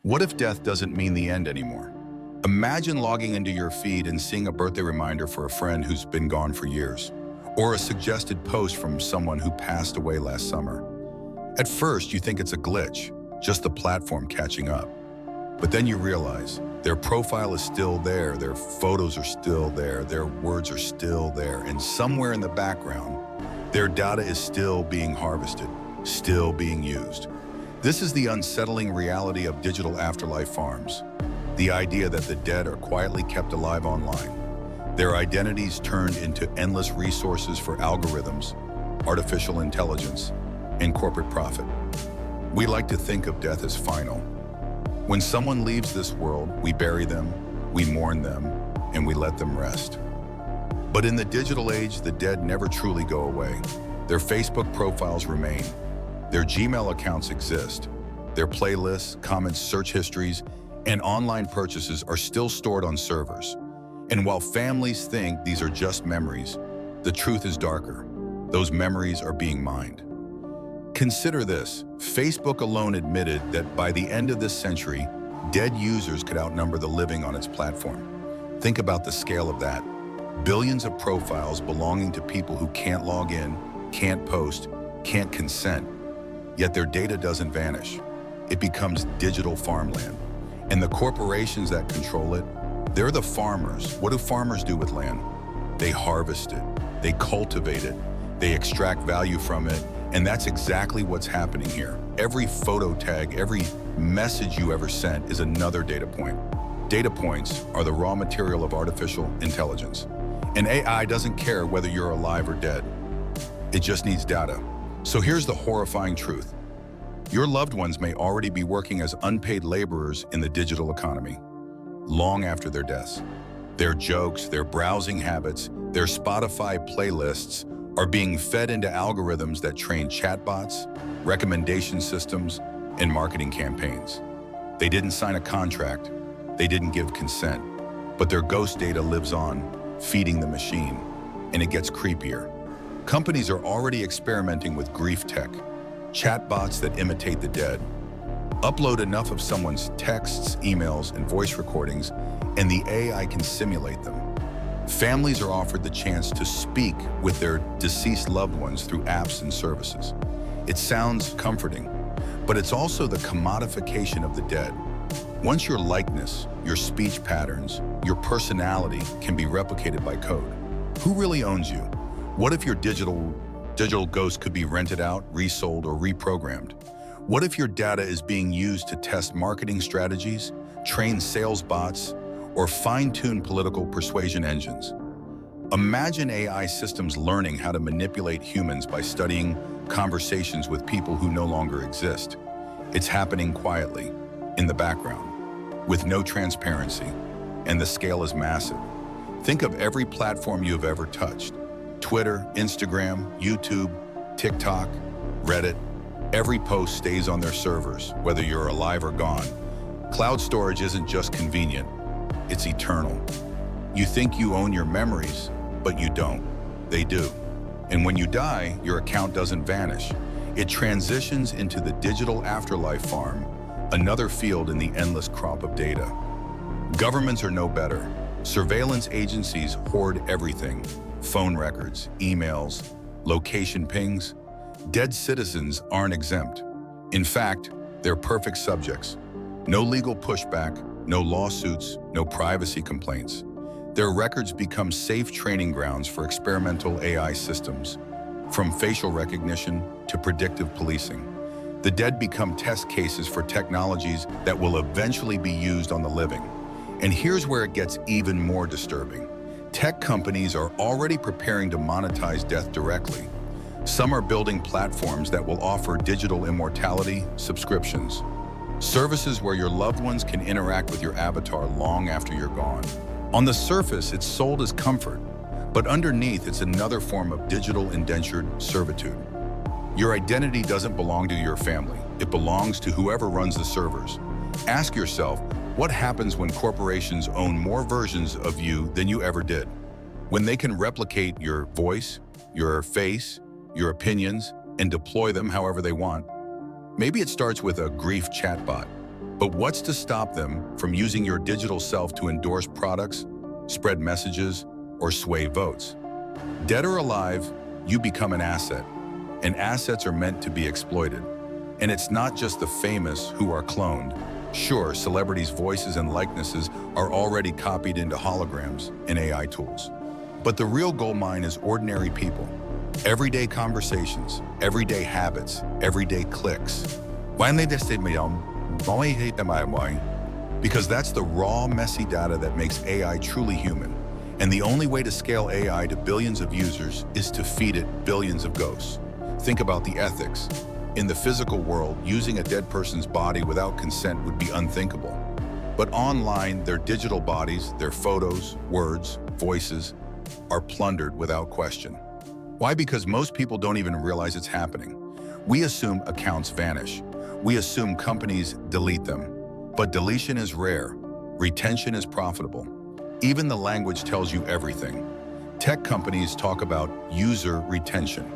What if death doesn't mean the end anymore? Imagine logging into your feed and seeing a birthday reminder for a friend who's been gone for years, or a suggested post from someone who passed away last summer. At first, you think it's a glitch, just the platform catching up. But then you realize their profile is still there, their photos are still there, their words are still there, and somewhere in the background, their data is still being harvested, still being used. This is the unsettling reality of digital afterlife farms. The idea that the dead are quietly kept alive online. Their identities turned into endless resources for algorithms, artificial intelligence, and corporate profit. We like to think of death as final. When someone leaves this world, we bury them, we mourn them, and we let them rest. But in the digital age, the dead never truly go away. Their Facebook profiles remain. Their Gmail accounts exist. Their playlists, comments, search histories, and online purchases are still stored on servers. And while families think these are just memories, the truth is darker. Those memories are being mined. Consider this. Facebook alone admitted that by the end of this century, dead users could outnumber the living on its platform. Think about the scale of that. Billions of profiles belonging to people who can't log in, can't post, can't consent. Yet their data doesn't vanish. It becomes digital farmland. And the corporations that control it, they're the farmers. What do farmers do with land? They harvest it, they cultivate it, they extract value from it, and that's exactly what's happening here. Every photo tag, every message you ever sent is another data point. Data points are the raw material of artificial intelligence. And AI doesn't care whether you're alive or dead. It just needs data. So here's the horrifying truth. Your loved ones may already be working as unpaid laborers in the digital economy, long after their deaths. Their jokes, their browsing habits, their Spotify playlists are being fed into algorithms that train chatbots, recommendation systems, and marketing campaigns. They didn't sign a contract, they didn't give consent, but their ghost data lives on, feeding the machine, and it gets creepier. Companies are already experimenting with grief tech, chatbots that imitate the dead. Upload enough of someone's texts, emails, and voice recordings, and the AI can simulate them. Families are offered the chance to speak with their deceased loved ones through apps and services. It sounds comforting, but it's also the commodification of the dead. Once your likeness, your speech patterns, your personality can be replicated by code, who really owns you? What if your digital ghost could be rented out, resold, or reprogrammed? What if your data is being used to test marketing strategies, train sales bots, or fine-tune political persuasion engines? Imagine AI systems learning how to manipulate humans by studying conversations with people who no longer exist. It's happening quietly, in the background, with no transparency, and the scale is massive. Think of every platform you have ever touched. Twitter, Instagram, YouTube, TikTok, Reddit. Every post stays on their servers, whether you're alive or gone. Cloud storage isn't just convenient, it's eternal. You think you own your memories, but you don't. They do. And when you die, your account doesn't vanish. It transitions into the digital afterlife farm, another field in the endless crop of data. Governments are no better. Surveillance agencies hoard everything: phone records, emails, location pings. Dead citizens aren't exempt. In fact, they're perfect subjects. No legal pushback, no lawsuits, no privacy complaints. Their records become safe training grounds for experimental AI systems, from facial recognition to predictive policing. The dead become test cases for technologies that will eventually be used on the living. And here's where it gets even more disturbing. Tech companies are already preparing to monetize death directly. Some are building platforms that will offer digital immortality subscriptions, services where your loved ones can interact with your avatar long after you're gone. On the surface, it's sold as comfort, but underneath, it's another form of digital indentured servitude. Your identity doesn't belong to your family. It belongs to whoever runs the servers. Ask yourself, what happens when corporations own more versions of you than you ever did? When they can replicate your voice, your face, your opinions, and deploy them however they want? Maybe it starts with a grief chatbot. But what's to stop them from using your digital self to endorse products, spread messages, or sway votes? Dead or alive, you become an asset, and assets are meant to be exploited. And it's not just the famous who are cloned. Sure, celebrities' voices and likenesses are already copied into holograms and AI tools. But the real gold mine is ordinary people. Everyday conversations, everyday habits, everyday clicks. Because that's the raw, messy data that makes AI truly human. And the only way to scale AI to billions of users is to feed it billions of ghosts. Think about the ethics. In the physical world, using a dead person's body without consent would be unthinkable. But online, their digital bodies, their photos, words, voices, are plundered without question. Why? Because most people don't even realize it's happening. We assume accounts vanish. We assume companies delete them. But deletion is rare. Retention is profitable. Even the language tells you everything. Tech companies talk about user retention.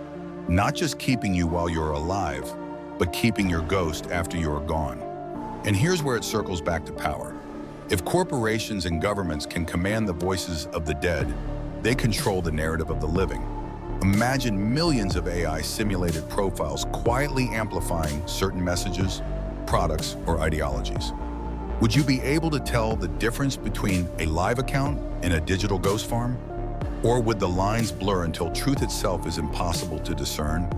Not just keeping you while you're alive, but keeping your ghost after you're gone. And here's where it circles back to power. If corporations and governments can command the voices of the dead, they control the narrative of the living. Imagine millions of AI simulated profiles quietly amplifying certain messages, products, or ideologies. Would you be able to tell the difference between a live account and a digital ghost farm? Or would the lines blur until truth itself is impossible to discern?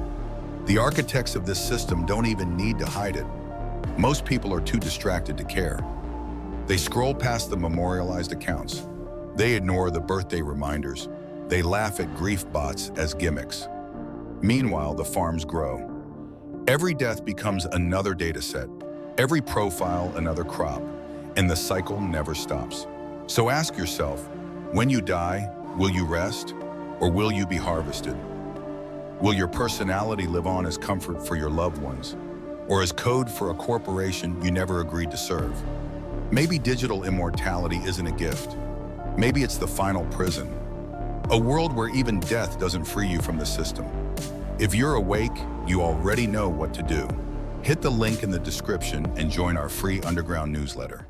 The architects of this system don't even need to hide it. Most people are too distracted to care. They scroll past the memorialized accounts. They ignore the birthday reminders. They laugh at grief bots as gimmicks. Meanwhile, the farms grow. Every death becomes another data set, every profile another crop, and the cycle never stops. So ask yourself, when you die, will you rest, or will you be harvested? Will your personality live on as comfort for your loved ones, or as code for a corporation you never agreed to serve? Maybe digital immortality isn't a gift. Maybe it's the final prison. A world where even death doesn't free you from the system. If you're awake, you already know what to do. Hit the link in the description and join our free underground newsletter.